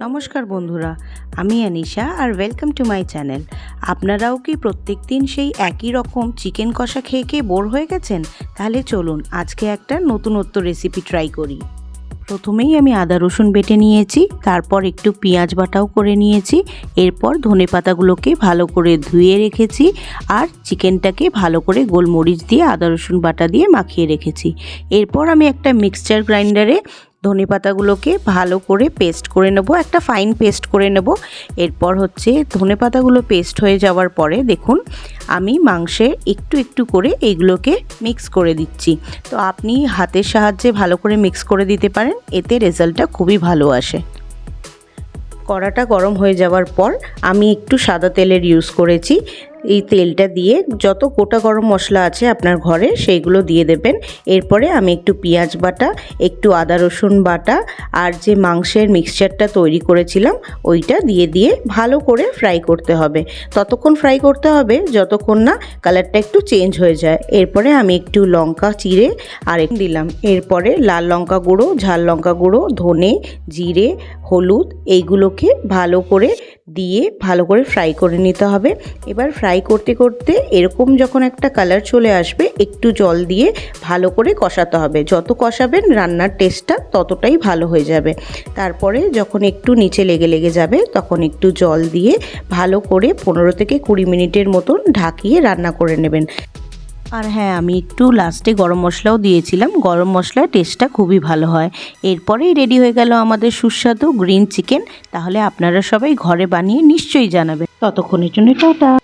নমস্কার বন্ধুরা, আমি অনিশা আর ওয়েলকাম টু মাই চ্যানেল। আপনারাও কি প্রত্যেক দিন সেই একই রকম চিকেন কষা খেয়ে বোর হয়ে গেছেন? তাহলে চলুন আজকে একটা নতুনত্ব রেসিপি ট্রাই করি। প্রথমেই আমি আদা রসুন বেটে নিয়েছি, তারপর একটু পেঁয়াজ বাটাও করে নিয়েছি, এরপর ধনেপাতাগুলোকে ভালো করে ধুয়ে রেখেছি আর চিকেনটাকে ভালো করে গোলমরিচ দিয়ে আদা রসুন বাটা দিয়ে মাখিয়ে রেখেছি। এরপর আমি একটা মিক্সচার গ্রাইন্ডারে ধনেপাতাগুলোকে ভালো করে পেস্ট করে নেব, একটা ফাইন পেস্ট করে নেব। এরপর ধনেপাতাগুলো পেস্ট হয়ে যাওয়ার পরে দেখুন আমি মাংসে একটু একটু করে এইগুলোকে মিক্স করে দিচ্ছি। তো আপনি হাতের সাহায্যে ভালো করে মিক্স করে দিতে পারেন, এতে রেজাল্টটা খুবই ভালো আসে। কড়াটা গরম হয়ে যাওয়ার পর আমি একটু সাদা তেলের ইউজ করেছি। এই তেলটা দিয়ে যত গোটা গরম মশলা আছে আপনার ঘরে সেইগুলো দিয়ে দেবেন। এরপরে আমি একটু পেঁয়াজ বাটা, একটু আদা রসুন বাটা আর যে মাংসের মিক্সচারটা তৈরি করেছিলাম ওইটা দিয়ে ভালো করে ফ্রাই করতে হবে। ততক্ষণ ফ্রাই করতে হবে যতক্ষণ না কালারটা একটু চেঞ্জ হয়ে যায়। এরপরে আমি একটু লঙ্কা চিড়ে আর দিলাম। এরপরে লাল লঙ্কা গুঁড়ো, ঝাল লঙ্কা গুঁড়ো, ধনে, জিরে, হলুদ এইগুলোকে ভালো করে দিয়ে ভালো করে ফ্রাই করে নিতে হবে। এবার ফ্রাই করতে করতে এরকম যখন একটা কালার চলে আসবে একটু জল দিয়ে ভালো করে কষাতে হবে। যত কষাবেন রান্নার টেস্টটা ততটাই ভালো হয়ে যাবে। তারপরে যখন একটু নিচে লেগে যাবে তখন একটু জল দিয়ে ভালো করে 15 থেকে 20 মিনিটের মতন ঢাকিয়ে রান্না করে নেবেন। আর হ্যাঁ, আমি একটু লাস্টে গরম মশলাও দিয়েছিলাম, গরম মশলার টেস্টটা খুবই ভালো হয়। এরপরেই রেডি হয়ে গেল আমাদের সুস্বাদু গ্রিন চিকেন। তাহলে আপনারা সবাই ঘরে বানিয়ে নিশ্চয়ই জানাবেন। ততক্ষণের জন্য টাটা।